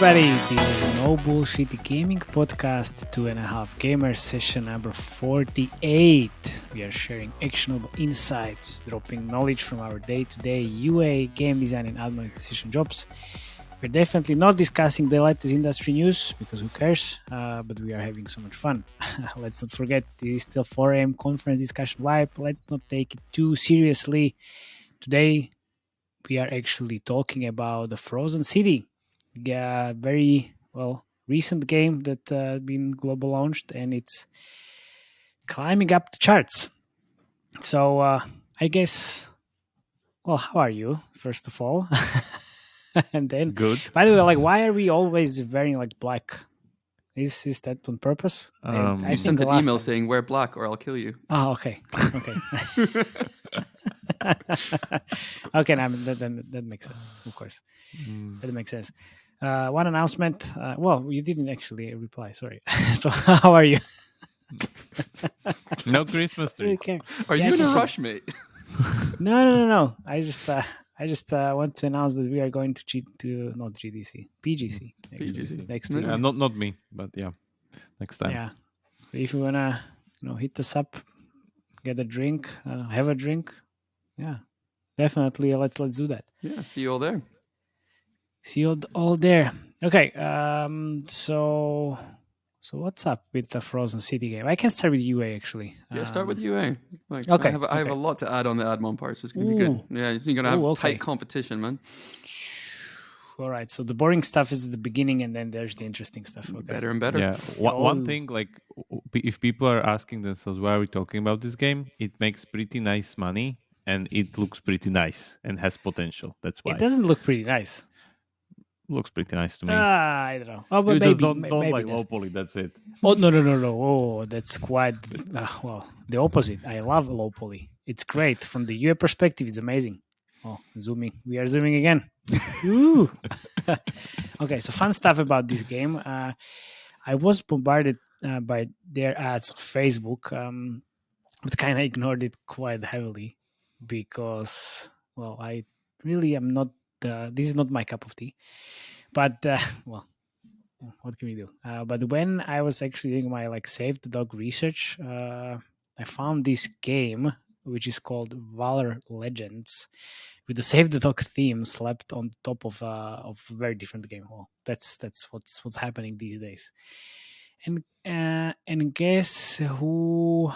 everybody, this is No Bullshit Gaming Podcast 2.5 Gamers session number 48. We are sharing actionable insights, dropping knowledge from our day-to-day UA, game design and ad monetization jobs. We're definitely not discussing the latest industry news, because who cares, but we are having so much fun. Let's not forget, this is still 4 a.m. conference discussion vibe. Let's not take it too seriously. Today, we are actually talking about the Frozen City. Very recent game that been global launched, and it's climbing up the charts. So I guess, how are you, first of all? And then, good. By the way, why are we always wearing black? Is that on purpose? I sent an email saying wear black or I'll kill you. Oh, okay. Okay, now that makes sense. Of course, that makes sense. One announcement. You didn't actually reply. Sorry. So, how are you? No Christmas tree. Are you in a rush, mate? No. I just want to announce that we are going to not GDC, PGC. Next week. Not me, but yeah, next time. Yeah, if you wanna, hit us up, get a drink, have a drink. Yeah, definitely. Let's do that. Yeah, see you all there. See you all there. Okay. So what's up with the Frozen City game? I can start with UA actually. Yeah, start with UA. Okay. I have a lot to add on the Admon part, so it's gonna be good. Yeah, you're gonna have tight competition, man. All right. So the boring stuff is the beginning, and then there's the interesting stuff. Okay. Better and better. Yeah. One thing, if people are asking themselves why are we talking about this game, it makes pretty nice money and it looks pretty nice and has potential. That's why. It doesn't look pretty nice. Looks pretty nice to me. I don't know. Oh, but you maybe, just don't maybe like low poly. That's it. Oh no! Oh, that's quite the opposite. I love low poly. It's great from the UA perspective. It's amazing. Oh, zooming. We are zooming again. Ooh. Okay, so fun stuff about this game. I was bombarded by their ads on Facebook, but kind of ignored it quite heavily because, I really am not. This is not my cup of tea. But what can we do? But when I was actually doing my Save the Dog research, I found this game which is called Valor Legends, with the Save the Dog theme slapped on top of a very different game. Well, that's what's happening these days. And guess who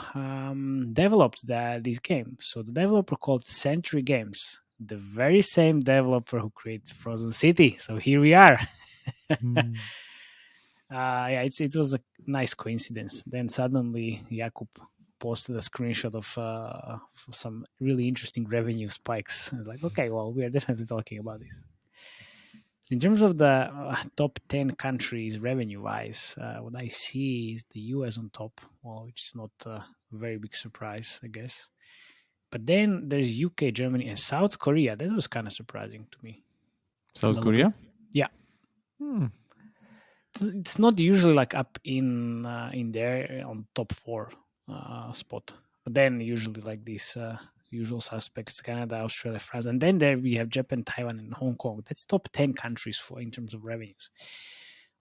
developed this game? So the developer called Century Games, the very same developer who created Frozen City. So here we are. It was a nice coincidence. Then suddenly Jakub posted a screenshot of some really interesting revenue spikes. I was like, okay, we are definitely talking about this. In terms of the top 10 countries revenue-wise, what I see is the US on top, which is not a very big surprise, I guess. But then there's UK, Germany, and South Korea. That was kind of surprising to me. South Korea? Yeah. It's not usually up in there on top 4 spot. But then usually these usual suspects, Canada, Australia, France. And then there we have Japan, Taiwan, and Hong Kong. That's top 10 countries in terms of revenues.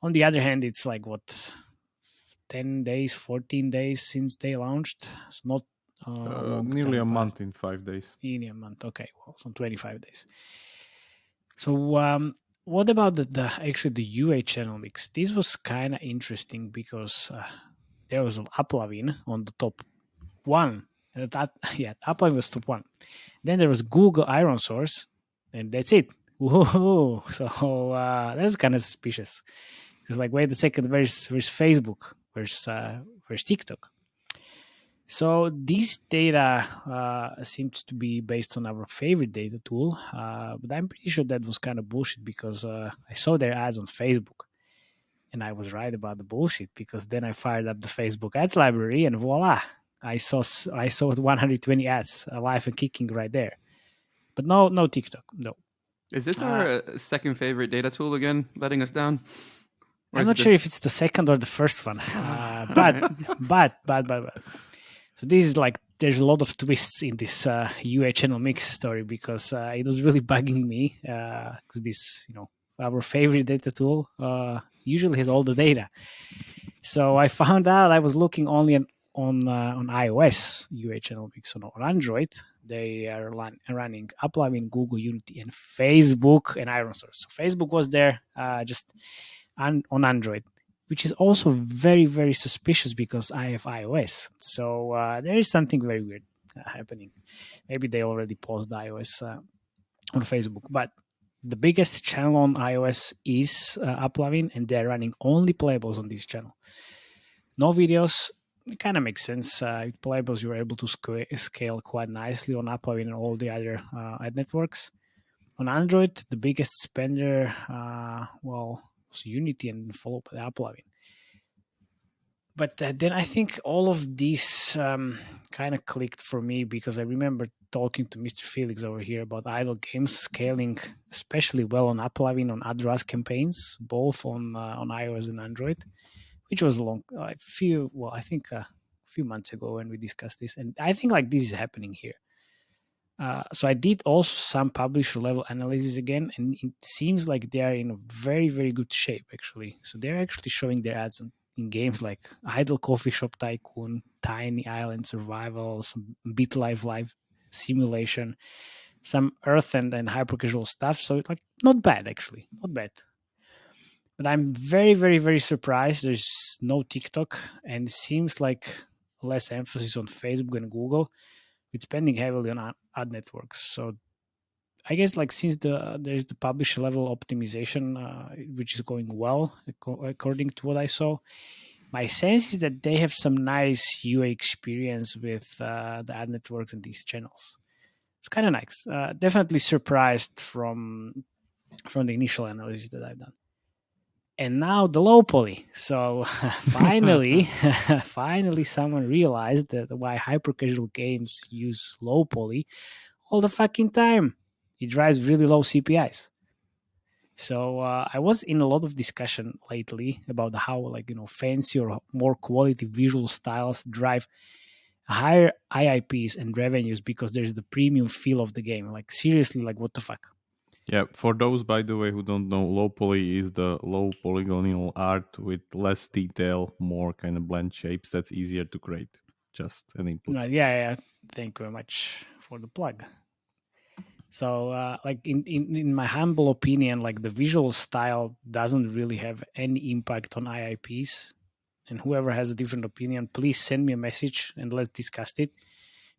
On the other hand, it's 10 days, 14 days since they launched. It's not nearly a month in 5 days. Nearly a month. Okay, some 25 days. So what about the UA channel mix? This was kind of interesting because there was Applovin on the top 1. Applovin was top 1. Then there was Google Iron Source, and that's it. Whoa! So that's kind of suspicious because wait a second, where's Facebook? Where's TikTok? So this data seems to be based on our favorite data tool, but I'm pretty sure that was kind of bullshit because I saw their ads on Facebook, and I was right about the bullshit because then I fired up the Facebook ads library, and voila, I saw 120 ads live and kicking right there. But no TikTok, no. Is this our second favorite data tool again, letting us down? I'm not sure if it's the second or the first one, but. So this is there's a lot of twists in this UA channel mix story because it was really bugging me because this our favorite data tool, usually has all the data. So I found out I was looking only on iOS UA channel mix. So on Android, they are running Applovin, Google Unity, and Facebook and Iron Source. So Facebook was there just on Android, which is also very, very suspicious because I have iOS. So there is something very weird happening. Maybe they already paused iOS on Facebook, but the biggest channel on iOS is Applovin, and they're running only playables on this channel. No videos. It kind of makes sense. Playables, you're able to scale quite nicely on Applovin and all the other ad networks. On Android, the biggest spender, was Unity and followed by Applovin. But then I think all of these kind of clicked for me because I remember talking to Mr. Felix over here about idle games scaling especially well on Applovin, on address campaigns, both on iOS and Android, which was a few months ago when we discussed this. And I think like this is happening here. So I did also some publisher level analysis again, and it seems like they are in a very, very good shape actually. So they're actually showing their ads in games like Idle Coffee Shop Tycoon, Tiny Island Survival, some BitLife Live Simulation, some Earth and hyper casual stuff. So it's like not bad actually, not bad. But I'm very, very, very surprised there's no TikTok, and it seems like less emphasis on Facebook and Google, with spending heavily on ad networks. So I guess like since there's the publisher level optimization, which is going well according to what I saw, my sense is that they have some nice UA experience with the ad networks and these channels. It's kind of nice. Definitely surprised from the initial analysis that I've done. And now the low poly. So finally, finally someone realized that why hyper casual games use low poly all the fucking time. It drives really low CPIs. So I was in a lot of discussion lately about how fancy or more quality visual styles drive higher IAPs and revenues because there's the premium feel of the game. Like seriously, like what the fuck? Yeah, for those, by the way, who don't know, low poly is the low polygonal art with less detail, more kind of blend shapes that's easier to create. Just an input. Yeah. Thank you very much for the plug. So, in my humble opinion, like the visual style doesn't really have any impact on IAPs. And whoever has a different opinion, please send me a message and let's discuss it.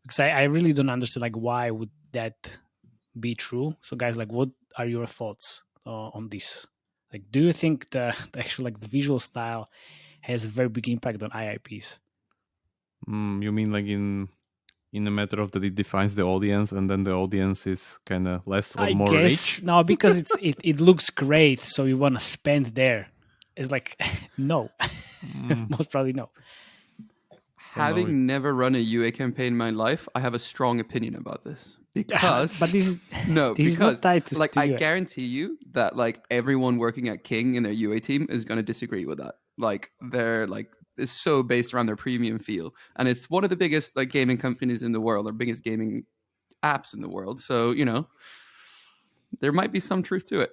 Because I really don't understand like why would that be true. So guys, like what are your thoughts on this? Like, do you think the actual like the visual style has a very big impact on IAPs? You mean like in a matter of that it defines the audience and then the audience is kind of less or more rich? No, because it looks great, so you want to spend there. It's like no. Most probably no. Having never run a UA campaign in my life, I have a strong opinion about this. Because but this because is not tied to like I guarantee you that like everyone working at King in their UA team is going to disagree with that. Like they're like it's so based around their premium feel, and it's one of the biggest like gaming companies in the world, or biggest gaming apps in the world. So there might be some truth to it.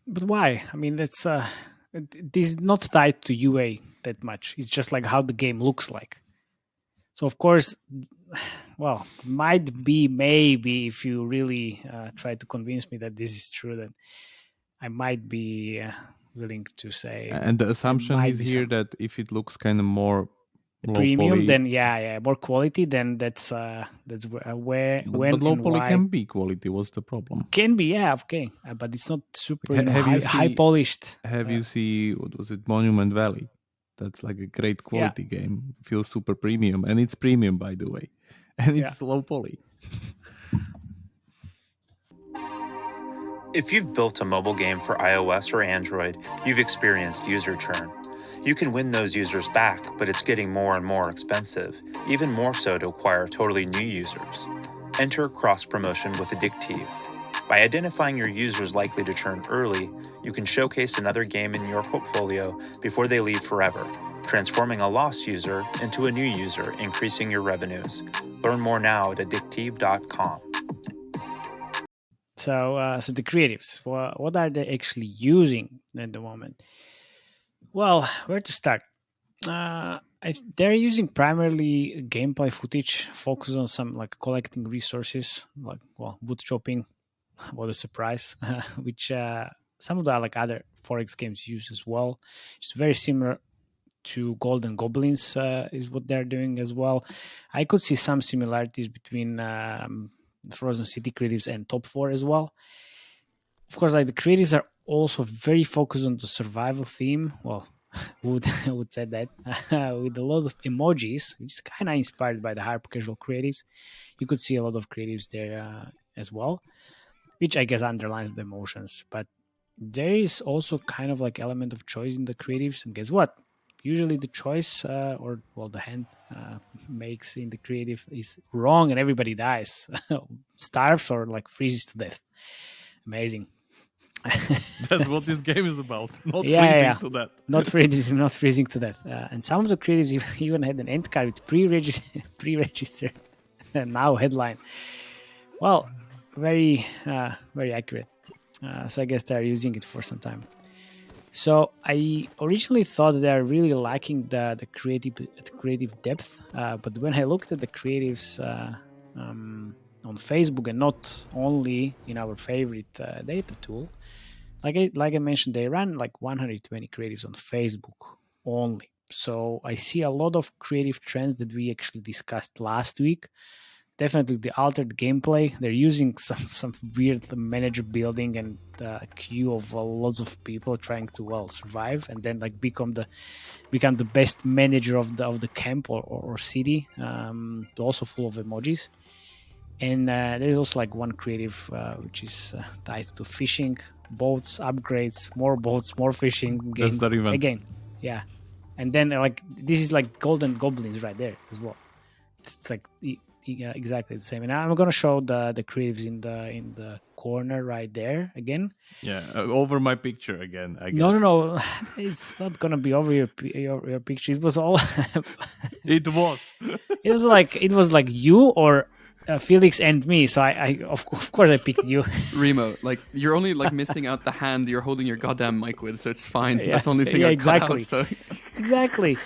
But why? I mean, that's this is not tied to UA that much. It's just like how the game looks like. So of course, well, might be maybe if you really try to convince me that this is true, then I might be willing to say. And the assumption is here that if it looks kind of more premium, poly, then more quality, then that's where but low poly can be quality. What's the problem? Can be, okay, but it's not super high polished. Have you see what was it, Monument Valley? That's like a great quality game. Feels super premium, and it's premium, by the way, and it's low poly. If you've built a mobile game for iOS or Android, you've experienced user churn. You can win those users back, but it's getting more and more expensive, even more so to acquire totally new users. Enter cross-promotion with Adikteev. By identifying your users likely to churn early, you can showcase another game in your portfolio before they leave forever, transforming a lost user into a new user, increasing your revenues. Learn more now at Adikteev.com. So the creatives, what are they actually using at the moment? Well, where to start? They're using primarily gameplay footage, focus on some like collecting resources, like wood chopping. What a surprise! Which some of the like other Forex games use as well. It's very similar to Golden Goblins is what they're doing as well. I could see some similarities between Frozen City creatives and Top 4 as well. Of course, like the creatives are also very focused on the survival theme. Well, would say that with a lot of emojis, which is kind of inspired by the hyper casual creatives. You could see a lot of creatives there as well, which I guess underlines the emotions. But there is also kind of like element of choice in the creatives, and guess what? Usually the choice the hand makes in the creative is wrong, and everybody dies, starves, or like freezes to death. Amazing. That's what this game is about. Not freezing to death. Not freezing to death. And some of the creatives even had an end card with pre-registered now headline. Well, very accurate. So I guess they're using it for some time. So I originally thought they are really lacking the creative depth, but when I looked at the creatives on Facebook, and not only in our favorite data tool, like I mentioned, they run like 120 creatives on Facebook only. So I see a lot of creative trends that we actually discussed last week. Definitely the altered gameplay. They're using some weird manager building and a queue of lots of people trying to survive, and then like become the best manager of the camp or city. Also full of emojis. And there's also like one creative which is tied to fishing, boats, upgrades, more fishing. That's not even again, yeah. And then like this is like Golden Goblins right there as well. It's like exactly the same. And I'm gonna show the creatives in the corner right there again. Yeah, over my picture again. I guess. No, it's not gonna be over your picture. It was all. It was. It was like you or Felix and me. So I of course I picked you. Remo, like you're only like missing out the hand you're holding your goddamn mic with, so it's fine. Yeah, that's the only thing I cut out. So exactly.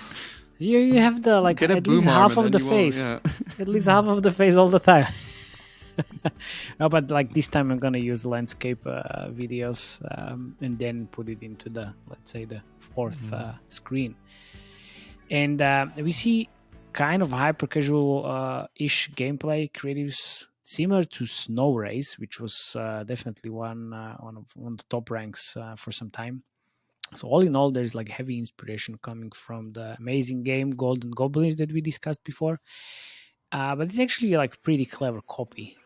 You have the like get a at least boom half arm of the and then you face. won't, yeah. At least half of the face all the time. No, but like this time I'm gonna use landscape videos and then put it into the, let's say, the fourth screen. And we see kind of hyper casual ish gameplay creatives similar to Snow Race, which was definitely one of the top ranks for some time. So all in all, there's like heavy inspiration coming from the amazing game Golden Goblins that we discussed before. But it's actually like pretty clever copy.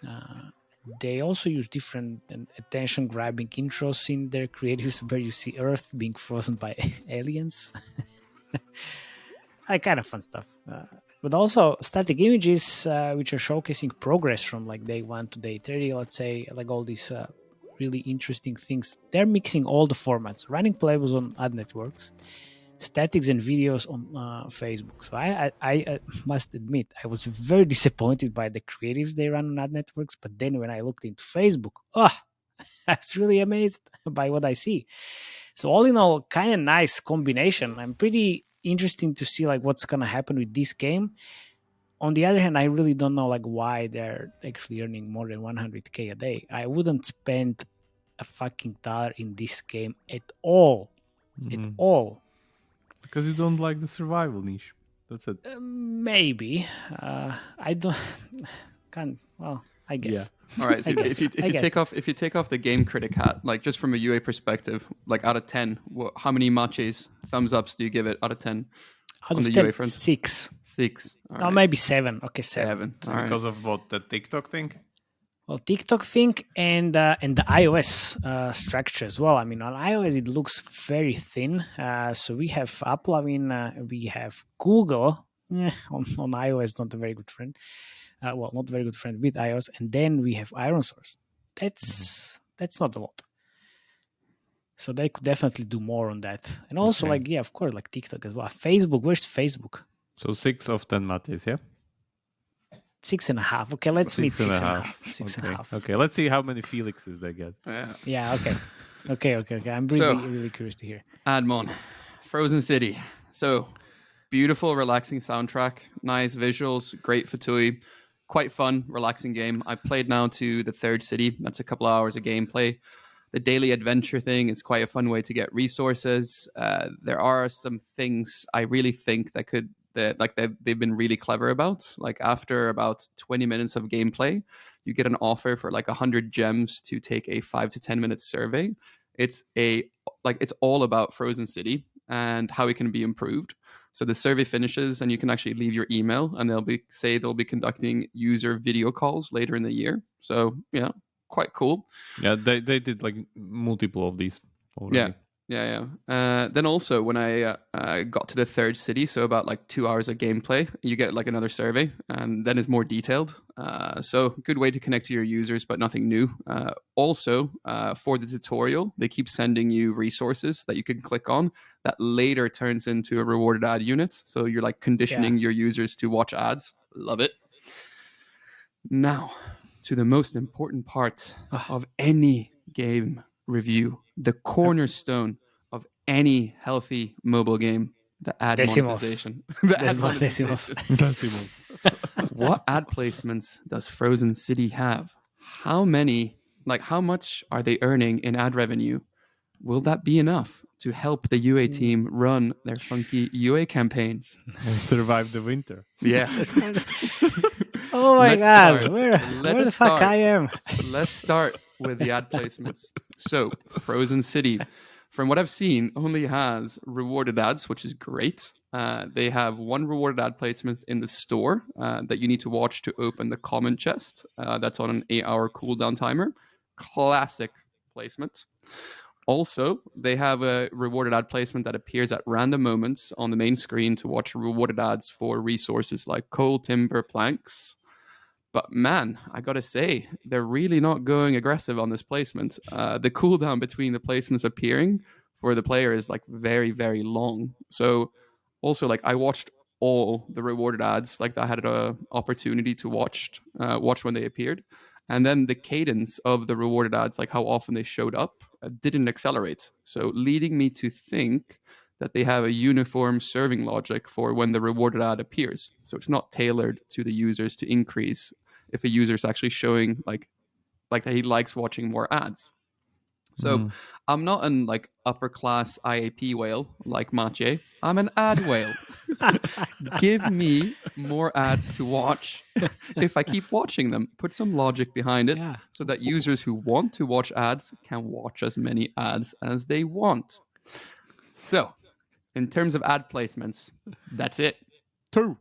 They also use different attention grabbing intros in their creatives where you see Earth being frozen by aliens. Kind of fun stuff. But also static images which are showcasing progress from like day 1 to day 30, let's say, like all these really interesting things. They're mixing all the formats, running playables on ad networks, statics and videos on Facebook. So I must admit, I was very disappointed by the creatives they run on ad networks. But then when I looked into Facebook, I was really amazed by what I see. So all in all, kind of nice combination. I'm pretty interesting to see like what's gonna happen with this game. On the other hand, I really don't know like why they're actually earning more than 100k a day. I wouldn't spend a fucking dollar in this game at all. At all. Because you don't like the survival niche. That's it. Maybe. I don't. Well, I guess. Yeah. All right. So if you take off the game critic hat, like just from a UA perspective, like out of 10, how many Matejs thumbs ups do you give it out of 10? Out of 10, 6. 6. All right. Maybe 7. Okay, 7. All right. Because of what, the TikTok thing? Well, TikTok thing and the iOS structure as well. I mean, on iOS it looks very thin. So we have Applovin, we have Google. On iOS, not a very good friend. Not very good friend with iOS, and then we have Iron Source. That's not a lot. So they could definitely do more on that. And also, of course, like TikTok as well. Facebook, where's Facebook? So 6 of 10 Matejs, yeah? 6.5. Okay, let's meet 6.5. 6.5. Okay, let's see how many Felixes they get. Yeah, okay. I'm really curious to hear. Admon, Frozen City. So beautiful, relaxing soundtrack, nice visuals, great fatui, quite fun, relaxing game. I played now to the third city. That's a couple hours of gameplay. The daily adventure thing is quite a fun way to get resources. There are some things I really think they've been really clever about. Like after about 20 minutes of gameplay, you get an offer for like 100 gems to take a 5 to 10 minute survey. It's all about Frozen City and how it can be improved. So the survey finishes and you can actually leave your email and they'll be conducting user video calls later in the year. So yeah, quite cool. Yeah, they did like multiple of these already. Yeah. Then also when I got to the third city, so about like 2 hours of gameplay, you get like another survey, and then it's more detailed. So good way to connect to your users, but nothing new. Also, for the tutorial, they keep sending you resources that you can click on that later turns into a rewarded ad unit. So you're like conditioning your users to watch ads. Love it. Now, to the most important part of any game review, the cornerstone of any healthy mobile game, the ad monetization. Decimals. What ad placements does Frozen City have? How much are they earning in ad revenue? Will that be enough to help the UA team run their funky UA campaigns? And survive the winter. Yeah. Oh my God, where the fuck I am? Let's start with the ad placements. So, Frozen City, from what I've seen, only has rewarded ads, which is great. They have one rewarded ad placement in the store that you need to watch to open the comment chest. That's on an 8-hour cooldown timer. Classic placement. Also, they have a rewarded ad placement that appears at random moments on the main screen to watch rewarded ads for resources like coal, timber, planks. But man, I gotta say, they're really not going aggressive on this placement. The cooldown between the placements appearing for the player is like very, very long. So also, like I watched all the rewarded ads, like I had an opportunity to watch when they appeared. And then the cadence of the rewarded ads, like how often they showed up, didn't accelerate. So leading me to think that they have a uniform serving logic for when the rewarded ad appears. So it's not tailored to the users to increase if a user is actually showing like that he likes watching more ads. So I'm not an like upper class IAP whale like Matej. I'm an ad whale. Give me more ads to watch if I keep watching them. Put some logic behind it so that users who want to watch ads can watch as many ads as they want. So, in terms of ad placements, that's it. 2.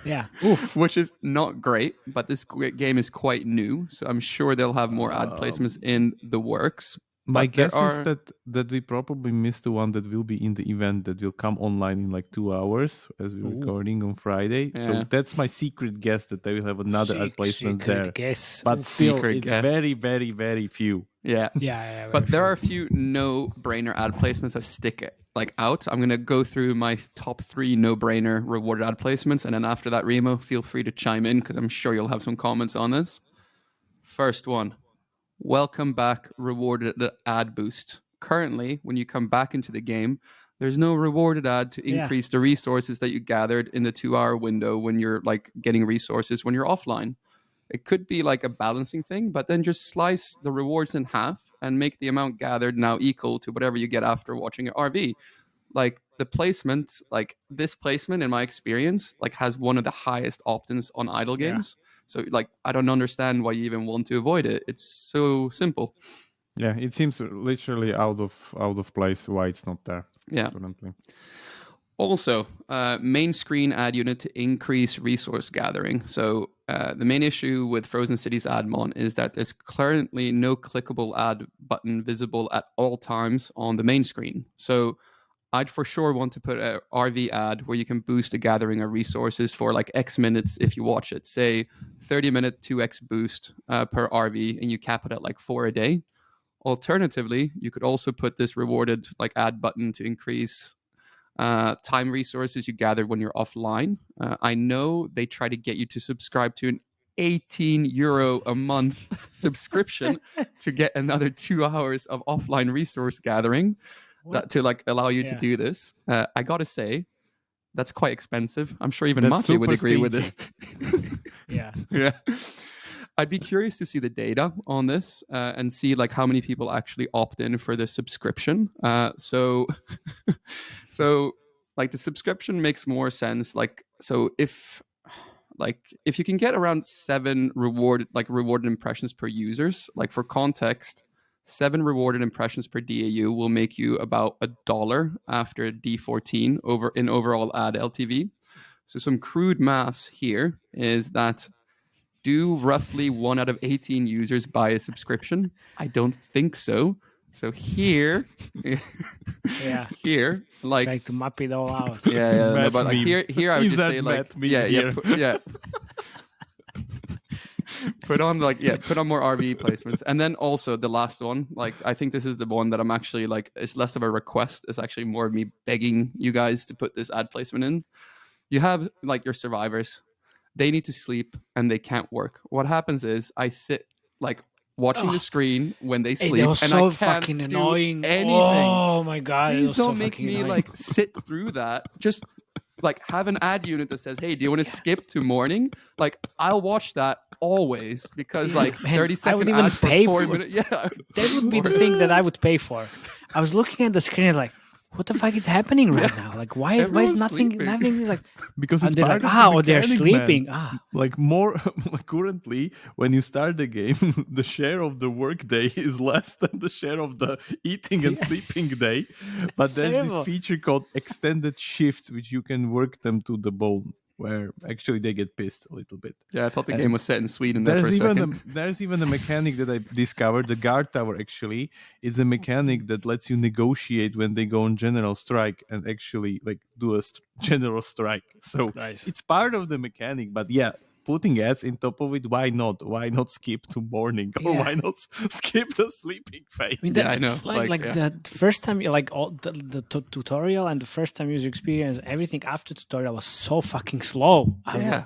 Yeah. Oof. Which is not great, but this game is quite new, so I'm sure they'll have more ad placements in the works. My guess is that we probably missed the one that will be in the event that will come online in like 2 hours as we're recording on Friday. Yeah. So that's my secret guess that they will have another ad placement there. Guess. But still, it's very, very, very few. Yeah. But there are a few no-brainer ad placements that stick out. I'm going to go through my top 3 no-brainer rewarded ad placements, and then after that, Remo, feel free to chime in because I'm sure you'll have some comments on this. First one. Welcome back rewarded ad boost. Currently, when you come back into the game, there's no rewarded ad to increase the resources that you gathered in the 2-hour window when you're like getting resources when you're offline. It could be like a balancing thing, but then just slice the rewards in half and make the amount gathered now equal to whatever you get after watching an RV. Like the placement, like this placement in my experience, like has one of the highest opt-ins on idle games. So, like, I don't understand why you even want to avoid it. It's so simple. Yeah, it seems literally out of place why it's not there. Yeah. Currently. Also, main screen ad unit to increase resource gathering. So, the main issue with Frozen City's Admon is that there's currently no clickable ad button visible at all times on the main screen. So, I'd for sure want to put an RV ad where you can boost the gathering of resources for like X minutes if you watch it. Say 30-minute 2x boost per RV, and you cap it at like 4 a day. Alternatively, you could also put this rewarded like ad button to increase time resources you gather when you're offline. I know they try to get you to subscribe to an €18 a month subscription to get another 2 hours of offline resource gathering to like allow you to do this. I gotta say, that's quite expensive. I'm sure even Matej would agree with this. Yeah. I'd be curious to see the data on this and see like how many people actually opt in for the subscription. So like the subscription makes more sense. Like, so if you can get around 7 rewarded impressions per users, like for context, 7 rewarded impressions per DAU will make you about $1 after D14 in overall ad LTV. So some crude maths here is that, do roughly 1 out of 18 users buy a subscription? I don't think so. So here, here, like trying to map it all out. No, but like here I would just say like put on more RV placements. And then also the last one, like I think this is the one that I'm actually like, it's less of a request, it's actually more of me begging you guys to put this ad placement in. You have like your survivors, they need to sleep and they can't work. What happens is I sit like watching the screen when they sleep, it was and so I can't fucking do annoying. anything. Oh my god! Please don't so make me annoying. like sit through that. Just like have an ad unit that says, "Hey, do you want to skip to morning?" Like I'll watch that always because like 30-second I would even ads pay for 4 for minutes. Yeah, that would be the thing that I would pay for. I was looking at the screen like, what the fuck is happening right now? Like, why is nothing is like, because it's they're part like, of the they're mechanic, sleeping. Man. Like more like currently, when you start the game, the share of the work day is less than the share of the eating and sleeping day. But there's terrible. this feature called extended shifts, which you can work them to the bone, where actually they get pissed a little bit. Yeah, I thought the game was set in Sweden there for a second. There's even a mechanic that I discovered. The guard tower actually is a mechanic that lets you negotiate when they go on general strike and actually like do a general strike. So nice. It's part of the mechanic, but yeah, putting ads in top of it, why not? Why not skip to morning? Or why not skip the sleeping phase? I mean, I know. The first time, like all the tutorial and the first time user experience, everything after tutorial was so fucking slow. I was like,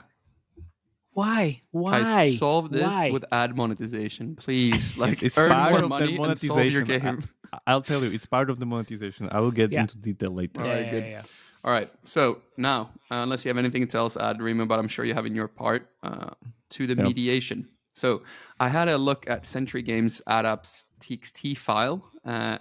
why? Guys, solve this with ad monetization, please. Like, it's earn part more of money the monetization. And solve your game. I'll tell you, it's part of the monetization. I will get into detail later. All right, good. Yeah. All right, so now, unless you have anything else to add, Rima, but I'm sure you have in your part, to the mediation. So I had a look at Century Games app-ads.txt file.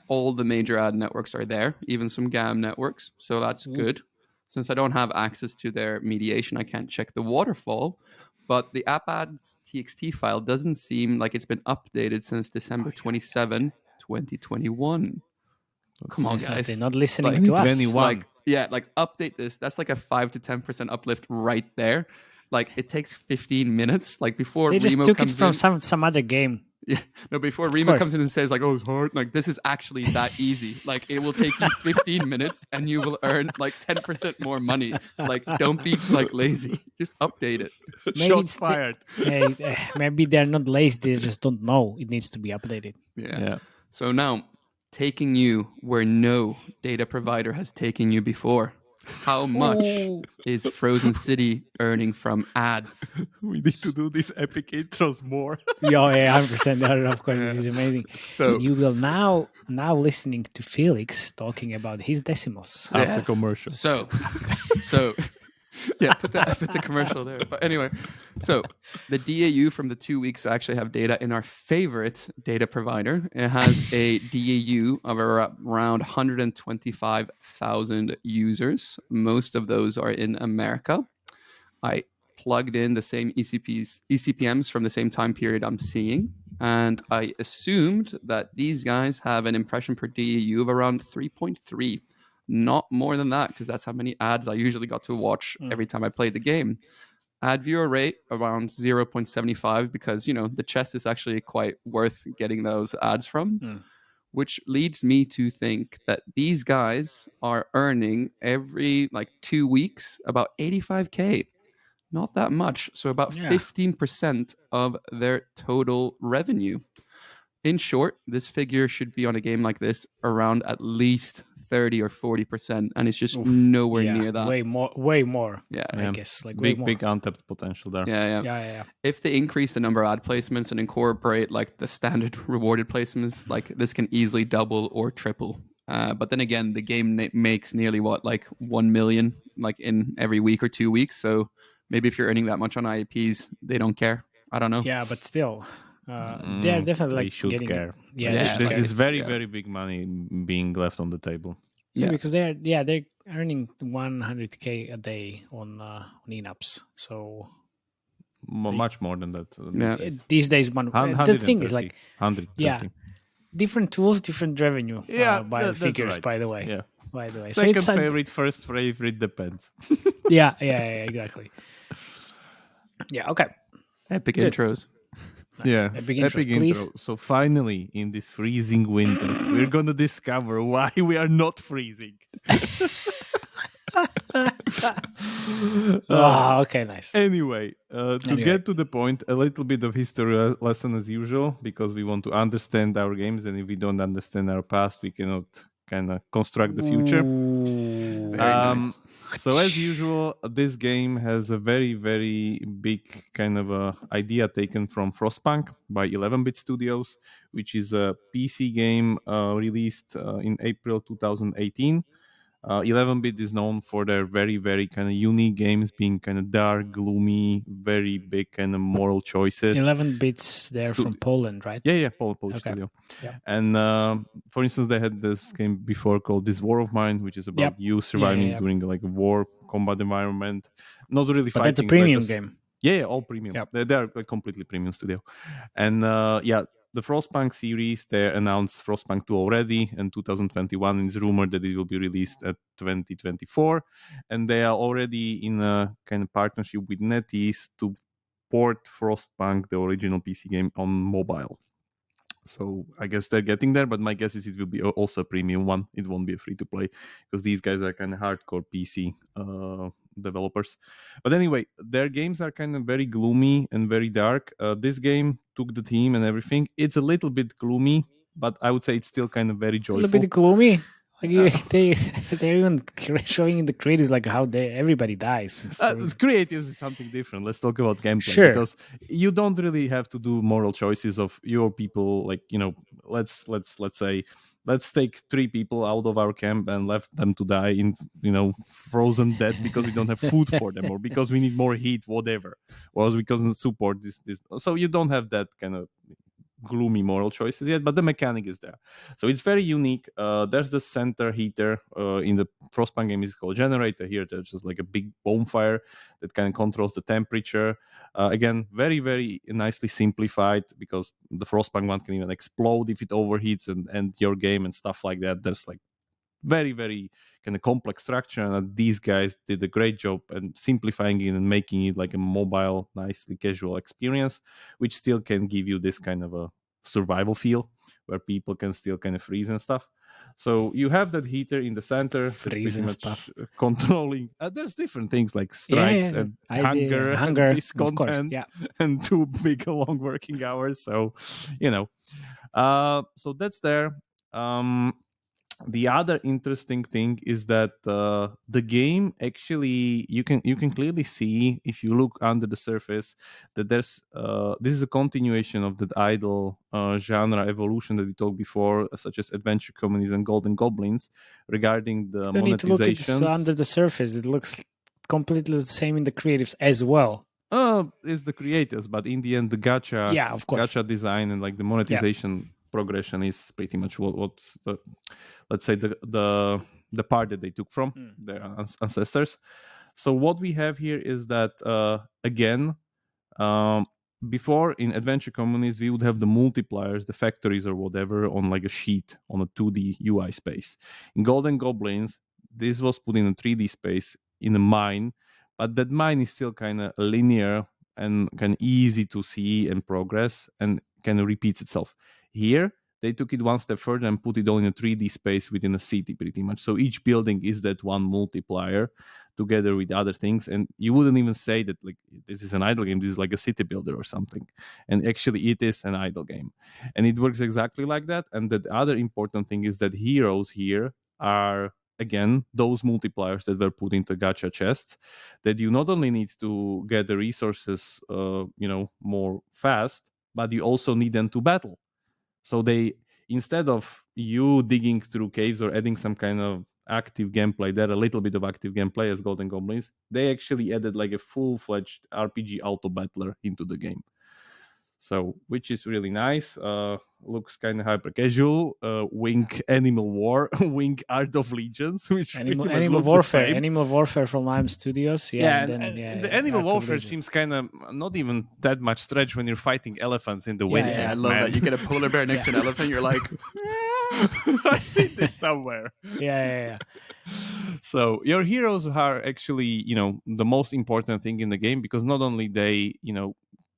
All the major ad networks are there, even some GAM networks. So that's good. Since I don't have access to their mediation, I can't check the waterfall. But the app-ads.txt file doesn't seem like it's been updated since December 27, 2021. Come on, guys. They're not listening to us. Like update this. That's like a 5 to 10% uplift right there. Like it takes 15 minutes. Like before they just Remo took comes it from in, some other game. Yeah, no. Before Remo comes in and says like, "Oh, it's hard." Like this is actually that easy. Like it will take you 15 minutes and you will earn like 10% more money. Like don't be like lazy. Just update it. Shots fired. Maybe they're not lazy. They just don't know it needs to be updated. Yeah. So now, taking you where no data provider has taken you before. How much is Frozen City earning from ads? We need to do these epic intros more. Yeah, 100%. Of course, this is amazing. So you will now listening to Felix talking about his decimals after commercial. So yeah, put the commercial there. But anyway, so the DAU from the 2 weeks actually have data in our favorite data provider. It has a DAU of around 125,000 users. Most of those are in America. I plugged in the same ECPMs from the same time period I'm seeing, and I assumed that these guys have an impression per DAU of around 3.3. Not more than that, because that's how many ads I usually got to watch every time I played the game. Ad viewer rate around 0.75, because, the chest is actually quite worth getting those ads from, which leads me to think that these guys are earning every 2 weeks about 85K. Not that much. So about 15% of their total revenue. In short, this figure should be on a game like this around at least 30 or 40%, and it's just nowhere near that. Way more. Yeah, I guess big untapped potential there. Yeah. If they increase the number of ad placements and incorporate like the standard rewarded placements, like this can easily double or triple. But then again, the game makes nearly 1 million like in every week or 2 weeks. So maybe if you're earning that much on IAPs, they don't care. I don't know. Yeah, but still, they're definitely they should getting care. This is very big money being left on the table. Yeah, because they're earning 100K a day on in-apps. So much more than that. These days, the thing is like 130. Different tools, different revenue. By figures, right. by the way. Yeah. By the way, second favorite, first favorite depends. yeah, exactly. Yeah, okay. Epic intros. Nice. Yeah, epic intro. So finally, in this freezing winter, we're gonna discover why we are not freezing. Okay, nice. Anyway, to get to the point, a little bit of history lesson as usual, because we want to understand our games, and if we don't understand our past, we cannot kind of construct the future. Very nice. So as usual, this game has a very, very big kind of idea taken from Frostpunk by 11-Bit Studios, which is a PC game released in April 2018. 11-Bit is known for their very, very kind of unique games, being kind of dark, gloomy, very big kind of moral choices. 11-Bits, they're from Poland, right? Yeah, Polish studio. Yeah. And for instance, they had this game before called This War of Mine, which is about you surviving during like a war combat environment. Not really but fighting. That's a premium game. Yeah, all premium. Yep. They are a completely premium studio. And the Frostpunk series, they announced Frostpunk 2 already in 2021. It's rumored that it will be released at 2024. And they are already in a kind of partnership with NetEase to port Frostpunk, the original PC game, on mobile. So I guess they're getting there, but my guess is it will be also a premium one. It won't be a free-to-play because these guys are kind of hardcore PC developers. But anyway, their games are kind of very gloomy and very dark. This game took the theme and everything. It's a little bit gloomy, but I would say it's still kind of very joyful. A little bit gloomy? Like they're even showing in the creatives like how everybody dies. Creatives is something different. Let's talk about gameplay. Sure. Because you don't really have to do moral choices of your people. Like, let's say, let's take 3 people out of our camp and left them to die in, frozen dead because we don't have food for them, or because we need more heat, whatever, or because we support this. So you don't have that kind of gloomy moral choices yet, but the mechanic is there. So it's very unique. There's the center heater in the Frostpunk game is called generator. Here there's just like a big bonfire that kind of controls the temperature. Again, very, very nicely simplified, because the Frostpunk one can even explode if it overheats and your game and stuff like that. There's like very, very kind of complex structure, and these guys did a great job and simplifying it and making it like a mobile, nicely casual experience, which still can give you this kind of a survival feel where people can still kind of freeze and stuff. So you have that heater in the center, freeze and stuff, controlling. There's different things like strikes and hunger, and discontent, and too big long working hours. So so that's there. The other interesting thing is that the game actually you can clearly see, if you look under the surface, that there's this is a continuation of that idle genre evolution that we talked before, such as Adventure Communities and Golden Goblins, regarding the monetization. Need to look at this under the surface. It looks completely the same in the creatives as well. It's the creators, but in the end, the gacha, of course, gacha design and like the monetization progression is pretty much what the, let's say the part that they took from their ancestors. So what we have here is that again, before in Adventure Communities we would have the multipliers, the factories or whatever, on like a sheet on a 2D UI space. In Golden Goblins, this was put in a 3D space in a mine, but that mine is still kind of linear and kind of easy to see and progress, and kind of repeats itself. Here, they took it one step further and put it all in a 3D space within a city pretty much. So each building is that one multiplier together with other things. And you wouldn't even say that like this is an idle game. This is like a city builder or something. And actually it is an idle game. And it works exactly like that. And the other important thing is that heroes here are, again, those multipliers that were put into gacha chests that you not only need to get the resources, more fast, but you also need them to battle. So they, instead of you digging through caves or adding some kind of active gameplay, there a little bit of active gameplay as Golden Goblins, they actually added like a full-fledged RPG auto battler into the game. So, which is really nice. Looks kind of hyper casual. Wink Animal War, Wink Art of Legions, which Animal Warfare from IM Studios. Yeah, the Animal Warfare seems kind of not even that much stretch when you're fighting elephants in the wind. I love that. You get a polar bear next to an elephant. You're like, I've seen this somewhere. Yeah. So your heroes are actually, the most important thing in the game, because not only they,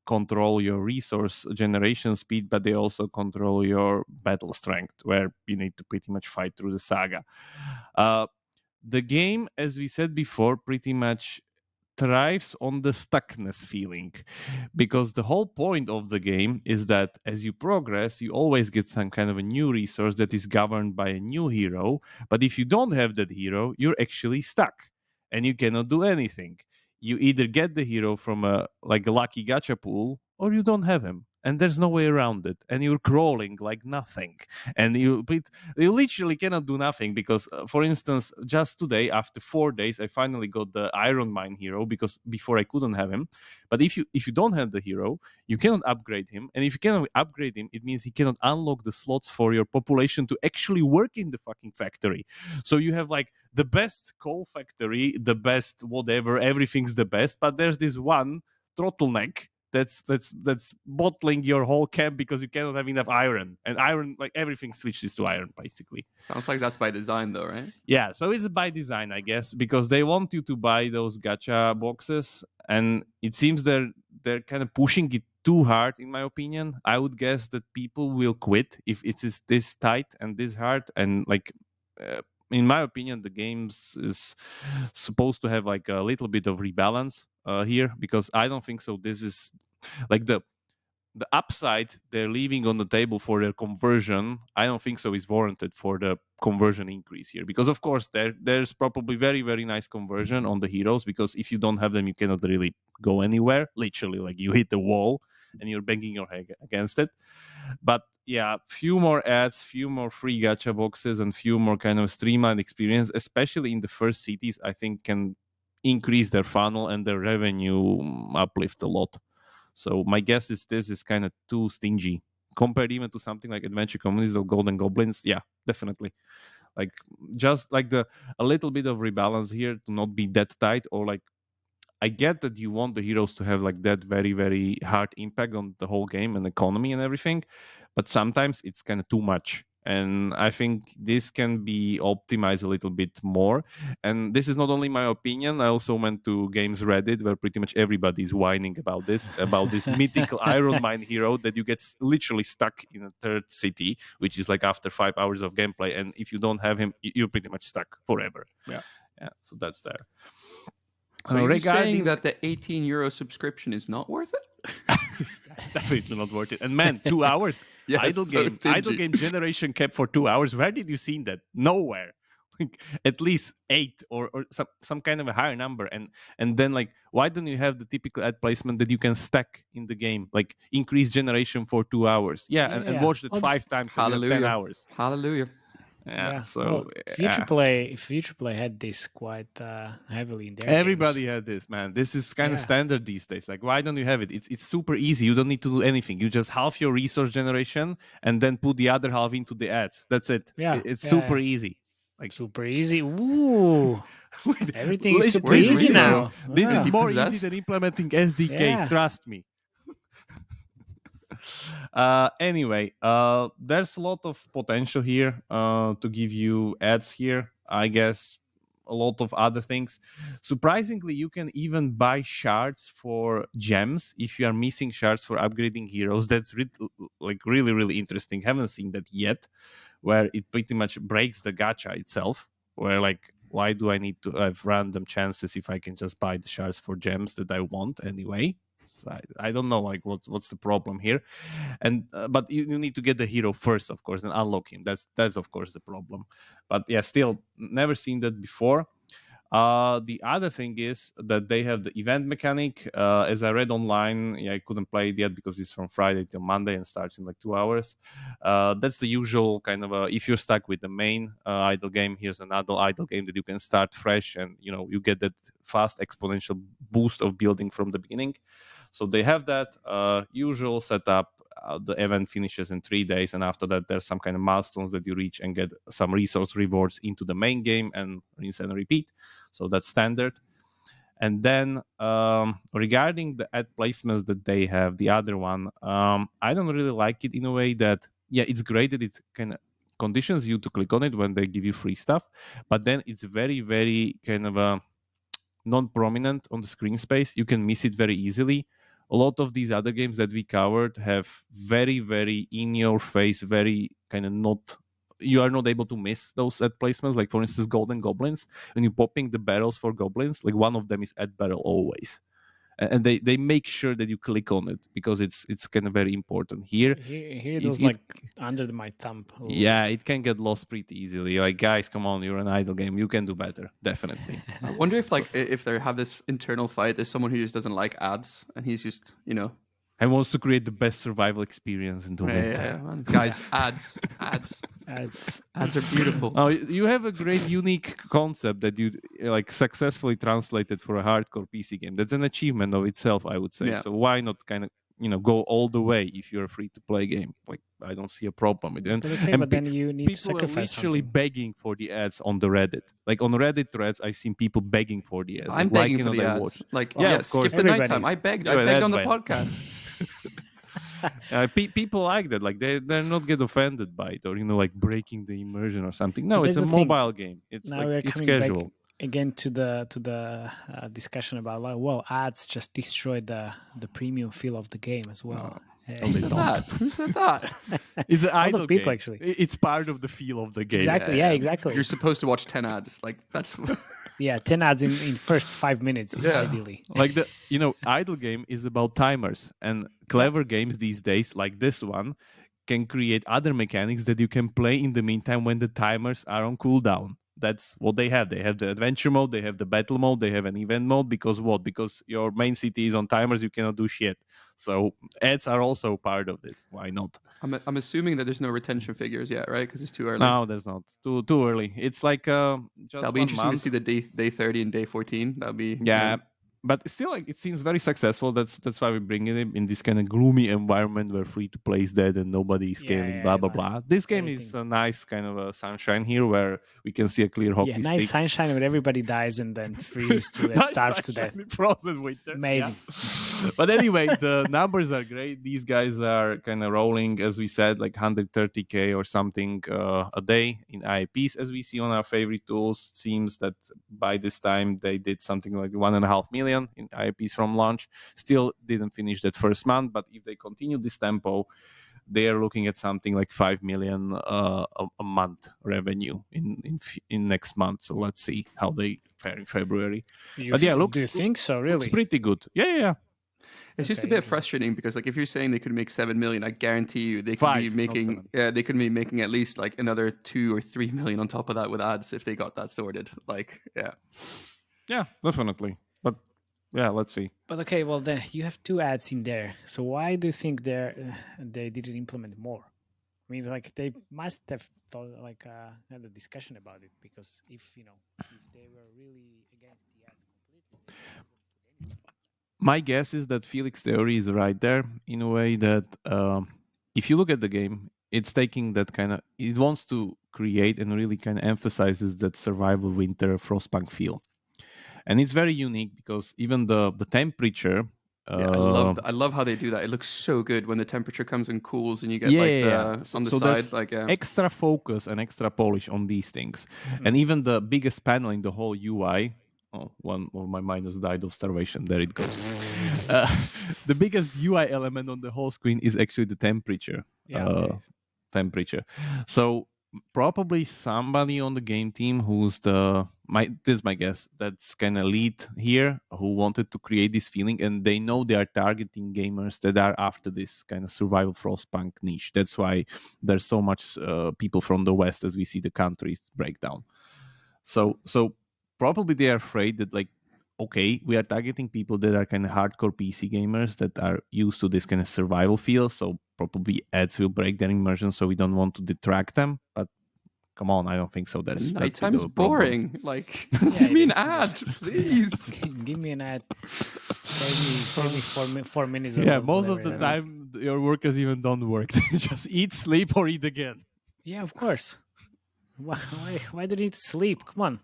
control your resource generation speed, but they also control your battle strength, where you need to pretty much fight through the saga. The game, as we said before, pretty much thrives on the stuckness feeling, because the whole point of the game is that as you progress, you always get some kind of a new resource that is governed by a new hero. But if you don't have that hero, you're actually stuck and you cannot do anything. You either get the hero from a lucky gacha pool, or you don't have him, and there's no way around it, and you're crawling like nothing, and you literally cannot do nothing, because for instance, just today, after 4 days, I finally got the Iron Mine hero, because before I couldn't have him. But if you don't have the hero, you cannot upgrade him, and if you cannot upgrade him, it means he cannot unlock the slots for your population to actually work in the fucking factory. So you have like the best coal factory, the best whatever, everything's the best, but there's this one turtleneck that's bottling your whole camp because you cannot have enough iron. And iron, like everything switches to iron basically. Sounds like that's by design though, right? Yeah, so it's by design, I guess, because they want you to buy those gacha boxes, and it seems they're kind of pushing it too hard, in my opinion. I would guess that people will quit if it is this tight and this hard, and in my opinion, the games is supposed to have like a little bit of rebalance here, because I don't think so. This is like the upside they're leaving on the table for their conversion. I don't think so is warranted for the conversion increase here, because of course there's probably very, very nice conversion on the heroes, because if you don't have them, you cannot really go anywhere. Literally, like you hit the wall and you're banging your head against it. But yeah, few more ads, few more free gacha boxes, and few more kind of streamlined experience, especially in the first cities, I think can increase their funnel and their revenue uplift a lot. So my guess is this is kind of too stingy compared even to something like Adventure Communities or Golden Goblins. Yeah, definitely. Like just like a little bit of rebalance here to not be that tight, or like I get that you want the heroes to have like that very, very hard impact on the whole game and economy and everything, but sometimes it's kind of too much. And I think this can be optimized a little bit more. And this is not only my opinion. I also went to Games Reddit, where pretty much everybody is whining about this mythical Iron Mine hero that you get literally stuck in a third city, which is like after 5 hours of gameplay. And if you don't have him, you're pretty much stuck forever. Yeah. So that's there. So you're saying that the €18 subscription is not worth it? It's definitely not worth it. And man, 2 hours. Yeah, idle game generation cap for 2 hours. Where did you see that? Nowhere. Like at least 8 or some kind of a higher number. And then like, why don't you have the typical ad placement that you can stack in the game, like increase generation for 2 hours? And watch that 5 times. Hallelujah. 10 hours. Hallelujah. So Future Play had this quite heavily in there. Everybody had this, man. This is kind of standard these days. Like, why don't you have it? It's super easy. You don't need to do anything. You just half your resource generation and then put the other half into the ads. That's it. It's super easy. Like super easy. Ooh, everything is super easy now. This is more easy than implementing SDKs. Trust me. Anyway, there's a lot of potential here to give you ads here. I guess a lot of other things. Surprisingly, you can even buy shards for gems if you are missing shards for upgrading heroes. That's really, really interesting. Haven't seen that yet, where it pretty much breaks the gacha itself, where like, why do I need to have random chances if I can just buy the shards for gems that I want anyway? So I don't know, like, what's the problem here. And but you need to get the hero first, of course, and unlock him. That's of course the problem. But yeah, still never seen that before. The other thing is that they have the event mechanic. As I read online, I couldn't play it yet because it's from Friday till Monday and starts in like 2 hours. That's the usual kind of if you're stuck with the main idle game, here's another idle game that you can start fresh, and you get that fast exponential boost of building from the beginning. So they have that usual setup. The event finishes in 3 days, and after that there's some kind of milestones that you reach and get some resource rewards into the main game, and rinse and repeat. So that's standard. And then regarding the ad placements that they have, the other one, I don't really like it in a way that, yeah, it's great that it kind of conditions you to click on it when they give you free stuff, but then it's very, very kind of non-prominent on the screen space. You can miss it very easily. A lot of these other games that we covered have very, very in your face, very kind of not, you are not able to miss those ad placements. Like for instance, Golden Goblins, when you're popping the barrels for goblins, like one of them is ad barrel always. And they make sure that you click on it because it's kind of very important. Here it was like under my thumb. Yeah, it can get lost pretty easily. Like, guys, come on, you're an idle game. You can do better, definitely. I wonder if if they have this internal fight, there's someone who just doesn't like ads, and he's just and wants to create the best survival experience in the world. Yeah, man. Guys, ads are beautiful. Oh, you have a great, unique concept that you like successfully translated for a hardcore PC game. That's an achievement of itself, I would say. Yeah. So why not kind of go all the way if you're a free-to-play game? Like, I don't see a problem with it. But then you need to sacrifice people are literally begging for the ads on the Reddit. Like on Reddit threads, I've seen people begging for the ads. I'm begging for the ads. Watch? Like, yeah, skip the nighttime. I begged on the podcast. People like that. Like they're not get offended by it, or like breaking the immersion or something. No, it's a mobile game. It's now like it's casual. Back again to the discussion about ads just destroy the premium feel of the game as well. Who said that? It's an idle people game. Actually. It's part of the feel of the game. Exactly. Yeah, exactly. You're supposed to watch 10 ads. Like that's. Yeah, 10 ads in first 5 minutes, ideally. Like idle game is about timers, and clever games these days, like this one, can create other mechanics that you can play in the meantime when the timers are on cooldown. That's what they have. They have the adventure mode, they have the battle mode, they have an event mode. Because what? Because your main city is on timers, you cannot do shit. So ads are also part of this. Why not? I'm assuming that there's no retention figures yet, right? Because it's too early. No, there's not. Too early. It's like just that'll be interesting to see the day 30 and day 14. That'll be But still, like, it seems very successful. That's why we bring it in this kind of gloomy environment where free to play is dead and nobody is scaling. Blah blah blah. This game is a nice kind of a sunshine here where we can see a clear hockey stick. Nice sunshine where everybody dies and then freezes to death, starves to death. Frozen winter. Amazing. Yeah. But anyway, the numbers are great. These guys are kind of rolling, as we said, like 130K or something a day in IAPs, as we see on our favorite tools. It seems that by this time they did something like 1.5 million in IAPs from launch. Still didn't finish that first month, but if they continue this tempo, they are looking at something like 5 million a month revenue in next month. So let's see how they fare in February. Do you think so? Really? Looks pretty good. Yeah. It's just a bit frustrating because, like, if you're saying they could make 7 million, I guarantee you they could be making they could be making at least like another 2 or 3 million on top of that with ads if they got that sorted. Like, yeah, definitely. But yeah, let's see. But okay, well then you have 2 ads in there. So why do you think they didn't implement more? I mean, like they must have had a discussion about it, because if they were really against the ads completely. My guess is that Felix theory is right there in a way that if you look at the game, it's taking that kind of, it wants to create and really kind of emphasizes that survival winter frostpunk feel. And it's very unique because even the temperature I love how they do that. It looks so good when the temperature comes and cools, and you get on the side, extra focus and extra polish on these things. And even the biggest panel in the whole UI. Oh, one of my minus died of starvation. There it goes. The biggest UI element on the whole screen is actually the temperature. Temperature. So probably somebody on the game team who's this is my guess, that's kind of lead here, who wanted to create this feeling, and they know they are targeting gamers that are after this kind of survival frostpunk niche. That's why there's so much people from the West as we see the countries breakdown. So probably they are afraid that, like, okay, we are targeting people that are kind of hardcore PC gamers that are used to this kind of survival feel. So probably ads will break their immersion. So we don't want to detract them. But come on, I don't think so. Nighttime's boring. Like, give me an ad, please. Give me an ad. Save me 4 minutes. Yeah, most of the time your workers even don't work. They just eat, sleep, or eat again. Yeah, of course. Why do you need to sleep? Come on.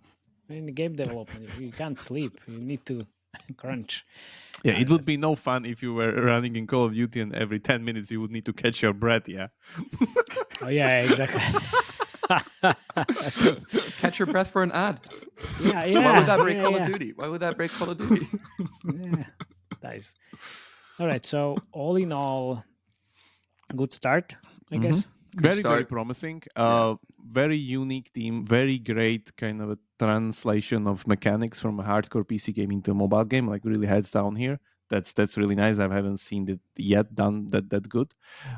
In the game development, you can't sleep. You need to crunch. Yeah, it would be no fun if you were running in Call of Duty and every 10 minutes you would need to catch your breath, yeah? Oh, yeah, exactly. Catch your breath for an ad. Yeah. Why would that break Call of Duty? Why would that break Call of Duty? Yeah, nice. All right, so all in all, good start, I guess. Very promising. Very unique team. Very great kind of a translation of mechanics from a hardcore PC game into a mobile game. Like really heads down here. That's really nice. I haven't seen it yet done that good,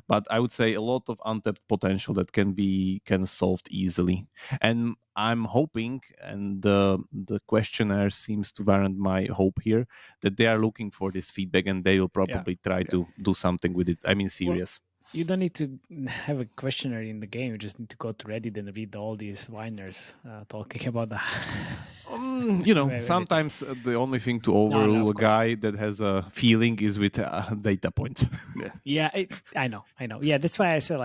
but I would say a lot of untapped potential that can be solved easily. And I'm hoping, and the questionnaire seems to warrant my hope here, that they are looking for this feedback and they will probably try to do something with it. I mean, serious. Well, you don't need to have a questionnaire in the game. You just need to go to Reddit and read all these whiners talking about that. Sometimes the only thing to overrule a guy that has a feeling is with data points. Yeah, I know. Yeah, that's why I said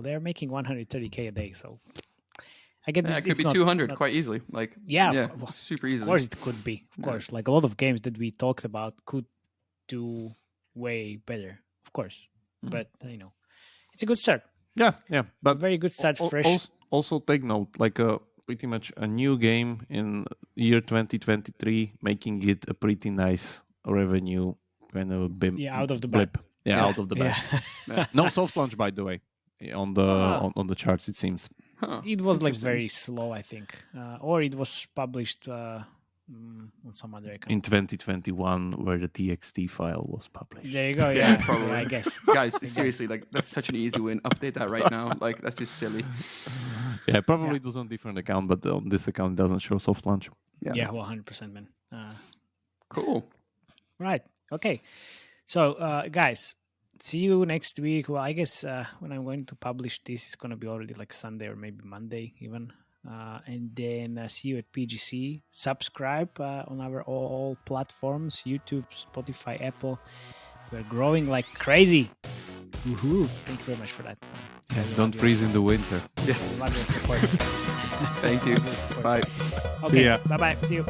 they're making 130K a day, so I guess it could be 200 quite easily. Like super easily. Of course, it could be. Of course, like a lot of games that we talked about could do way better. Of course, but it's a good start. Yeah, but a very good start, fresh. Also take note, like pretty much a new game in year 2023, making it a pretty nice revenue kind of out of the blip. Out of the bag. No soft launch, by the way, on the charts, it seems. It was like very slow, I think, or it was published on some other account in 2021, where the TXT file was published. There you go. Yeah, probably. Yeah, I guess. Guys, seriously, like that's such an easy win. Update that right now. Like that's just silly. Yeah, probably it was on a different account, but on this account it doesn't show soft launch. Yeah, 100%, man. Cool. Right. Okay. So, guys, see you next week. Well, I guess when I'm going to publish this, it's going to be already like Sunday or maybe Monday even. And then see you at PGC. Subscribe on our all platforms, YouTube, Spotify, Apple. We're growing like crazy. Woohoo! Thank you very much for that. Don't freeze in the winter. Love your support. Thank you. Bye. Okay. Bye-bye. See you.